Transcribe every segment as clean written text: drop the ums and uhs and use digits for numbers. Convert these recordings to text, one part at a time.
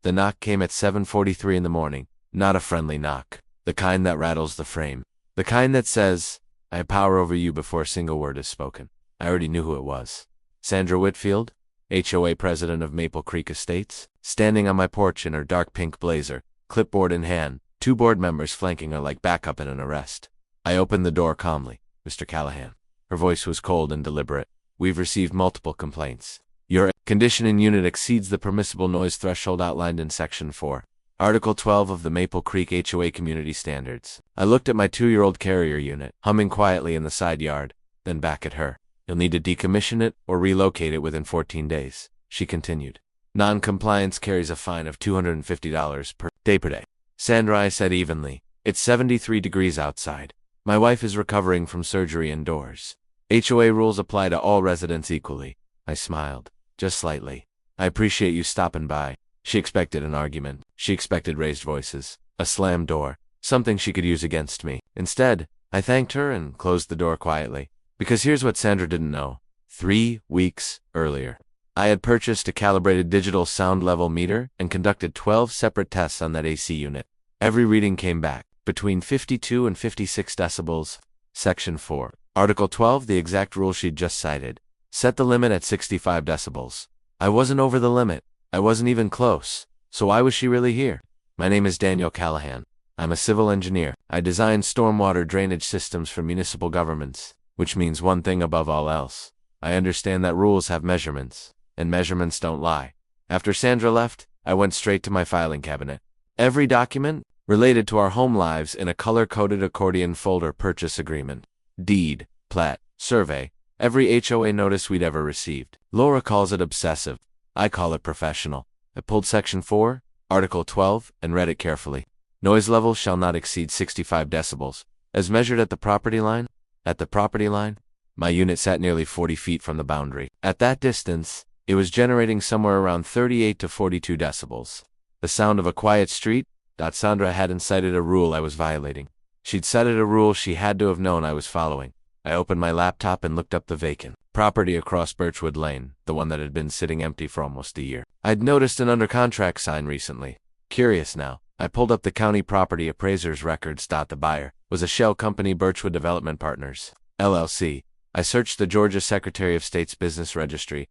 The knock came at 7:43 in the morning. Not a friendly knock. The kind that rattles the frame. The kind that says, I have power over you before a single word is spoken. I already knew who it was. Sandra Whitfield, HOA president of Maple Creek Estates, standing on my porch in her dark pink blazer, clipboard in hand, 2 board members flanking her like backup in an arrest. I opened the door calmly. Mr. Callahan. Her voice was cold and deliberate. We've received multiple complaints. Your conditioning unit exceeds the permissible noise threshold outlined in Section 4. Article 12 of the Maple Creek HOA Community Standards. I looked at my 2-year-old carrier unit, humming quietly in the side yard, then back at her. You'll need to decommission it or relocate it within 14 days, she continued. Non-compliance carries a fine of $250 per day. Sandra, I said evenly. It's 73 degrees outside. My wife is recovering from surgery indoors. HOA rules apply to all residents equally. I smiled, just slightly. I appreciate you stopping by. She expected an argument. She expected raised voices, a slammed door, something she could use against me. Instead, I thanked her and closed the door quietly. Because here's what Sandra didn't know. 3 weeks earlier, I had purchased a calibrated digital sound level meter and conducted 12 separate tests on that AC unit. Every reading came back between 52 and 56 decibels. Section 4. Article 12, the exact rule she'd just cited. Set the limit at 65 decibels. I wasn't over the limit. I wasn't even close. So why was she really here? My name is Daniel Callahan. I'm a civil engineer. I design stormwater drainage systems for municipal governments, which means one thing above all else. I understand that rules have measurements, and measurements don't lie. After Sandra left, I went straight to my filing cabinet. Every document related to our home lives in a color-coded accordion folder: purchase agreement, deed, plat, survey, every HOA notice we'd ever received. Laura calls it obsessive. I call it professional. I pulled Section 4, Article 12, and read it carefully. Noise level shall not exceed 65 decibels. As measured at the property line? At the property line? My unit sat nearly 40 feet from the boundary. At that distance, it was generating somewhere around 38 to 42 decibels. The sound of a quiet street? Sandra hadn't cited a rule I was violating. She'd cited a rule she had to have known I was following. I opened my laptop and looked up the vacant property across Birchwood Lane, the one that had been sitting empty for almost a year. I'd noticed an under contract sign recently. Curious now, I pulled up the county property appraiser's records. The buyer was a shell company, Birchwood Development Partners, LLC. I searched the Georgia Secretary of State's Business Registry,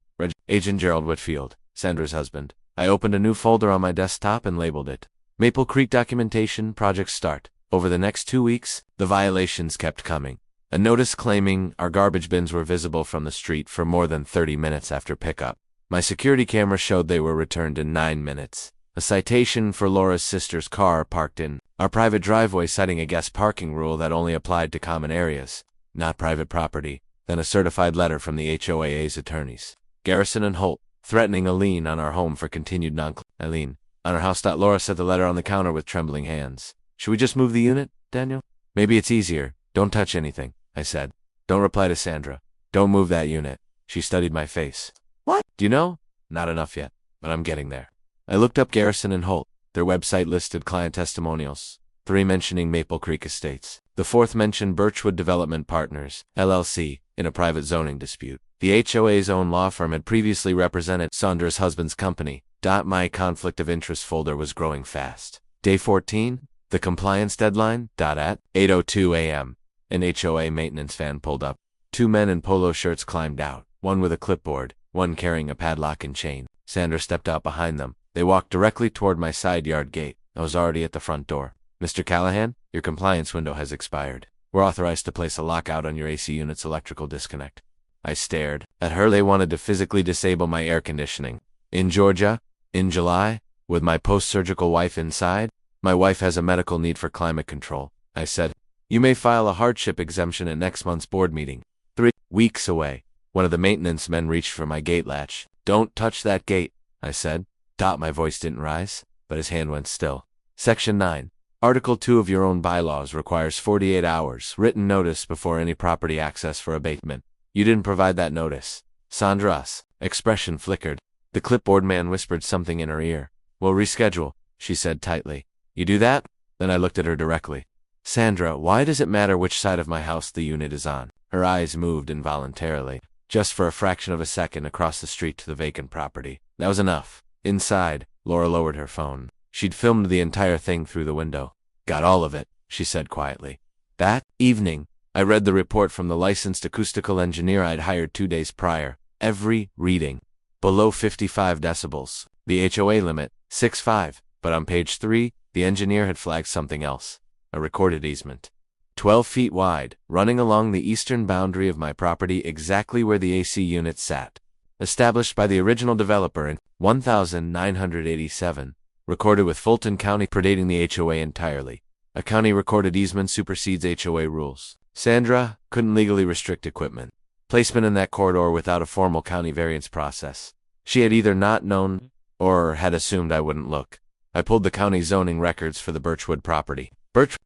Agent Gerald Whitfield, Sandra's husband. I opened a new folder on my desktop and labeled it Maple Creek Documentation, Project Start. Over the next 2 weeks, the violations kept coming. A notice claiming our garbage bins were visible from the street for more than 30 minutes after pickup. My security camera showed they were returned in 9 minutes. A citation for Laura's sister's car parked in our private driveway, citing a guest parking rule that only applied to common areas, not private property. Then a certified letter from the HOA's attorneys, Garrison and Holt, threatening a lien on our home for continued lien on our house. Laura set the letter on the counter with trembling hands. Should we just move the unit, Daniel? Maybe it's easier. Don't touch anything, I said. Don't reply to Sandra. Don't move that unit. She studied my face. What? Do you know? Not enough yet, but I'm getting there. I looked up Garrison and Holt. Their website listed client testimonials, 3 mentioning Maple Creek Estates. The 4th mentioned Birchwood Development Partners, LLC, in a private zoning dispute. The HOA's own law firm had previously represented Sandra's husband's company. My conflict of interest folder was growing fast. Day 14, the compliance deadline. At 8:02 a.m., an HOA maintenance van pulled up. 2 men in polo shirts climbed out, one with a clipboard, one carrying a padlock and chain. Sandra stepped out behind them. They walked directly toward my side yard gate. I was already at the front door. Mr. Callahan, your compliance window has expired. We're authorized to place a lockout on your AC unit's electrical disconnect. I stared at her. They wanted to physically disable my air conditioning. In Georgia, in July, with my post-surgical wife inside, my wife has a medical need for climate control. I said, you may file a hardship exemption at next month's board meeting. 3 weeks away. One of the maintenance men reached for my gate latch. Don't touch that gate, I said. My voice didn't rise, but his hand went still. Section 9. Article 2 of your own bylaws requires 48 hours written notice before any property access for abatement. You didn't provide that notice. Sandra's expression flickered. The clipboard man whispered something in her ear. We'll reschedule, she said tightly. You do that? Then I looked at her directly. Sandra, why does it matter which side of my house the unit is on? Her eyes moved involuntarily, just for a fraction of a second, across the street to the vacant property. That was enough. Inside, Laura lowered her phone. She'd filmed the entire thing through the window. Got all of it, she said quietly. That evening, I read the report from the licensed acoustical engineer I'd hired 2 days prior. Every reading. Below 55 decibels. The HOA limit, 65. But on page 3, the engineer had flagged something else. A recorded easement. 12 feet wide, running along the eastern boundary of my property exactly where the AC unit sat. Established by the original developer in 1987. Recorded with Fulton County, predating the HOA entirely. A county recorded easement supersedes HOA rules. Sandra couldn't legally restrict equipment placement in that corridor without a formal county variance process. She had either not known or had assumed I wouldn't look. I pulled the county zoning records for the Birchwood property.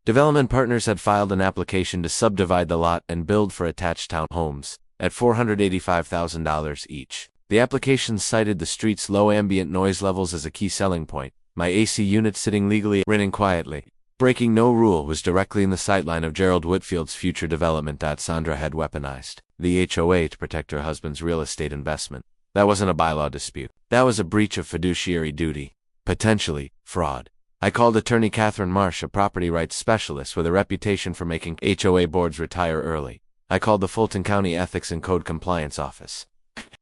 Development Partners had filed an application to subdivide the lot and build for attached townhomes at $485,000 each. The application cited the street's low ambient noise levels as a key selling point. My AC unit sitting legally, running quietly. Breaking no rule was directly in the sightline of Gerald Whitfield's future development that Sandra had weaponized the HOA to protect her husband's real estate investment. That wasn't a bylaw dispute. That was a breach of fiduciary duty. Potentially, fraud. I called attorney Catherine Marsh, a property rights specialist with a reputation for making HOA boards retire early. I called the Fulton County Ethics and Code Compliance Office.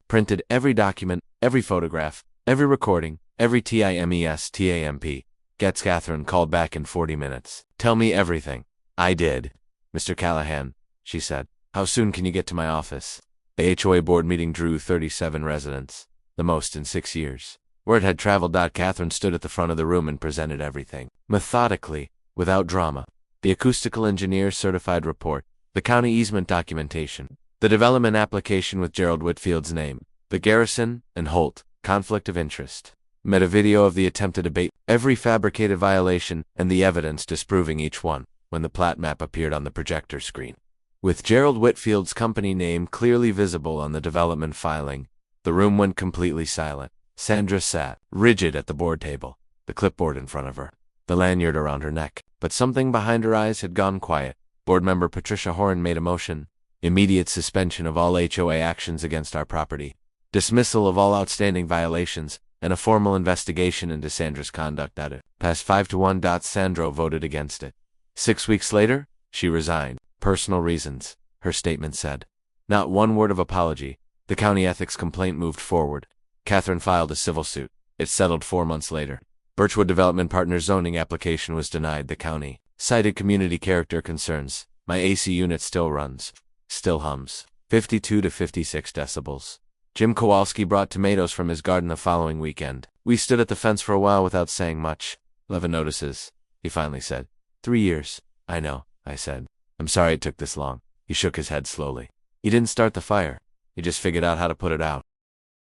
Printed every document, every photograph, every recording, every TIMESTAMP. Gets Catherine called back in 40 minutes. Tell me everything. I did. Mr. Callahan, she said. How soon can you get to my office? The HOA board meeting drew 37 residents, the most in 6 years. Word had traveled. Catherine stood at the front of the room and presented everything. Methodically, without drama. The acoustical engineer's certified report, the county easement documentation, the development application with Gerald Whitfield's name, the Garrison and Holt conflict of interest. Met a video of the attempted debate, every fabricated violation, and the evidence disproving each one, when the plat map appeared on the projector screen. With Gerald Whitfield's company name clearly visible on the development filing, the room went completely silent. Sandra sat, rigid at the board table, the clipboard in front of her, the lanyard around her neck, but something behind her eyes had gone quiet. Board member Patricia Horn made a motion. Immediate suspension of all HOA actions against our property. Dismissal of all outstanding violations, and a formal investigation into Sandra's conduct at it. Passed 5-1. Sandra voted against it. 6 weeks later, she resigned. Personal reasons, her statement said. Not one word of apology. The county ethics complaint moved forward. Catherine filed a civil suit. It settled 4 months later. Birchwood Development Partners zoning application was denied. The county cited community character concerns. My AC unit still runs. Still hums. 52 to 56 decibels. Jim Kowalski brought tomatoes from his garden the following weekend. We stood at the fence for a while without saying much. 11 notices, he finally said. 3 years. I know, I said. I'm sorry it took this long. He shook his head slowly. He didn't start the fire. He just figured out how to put it out.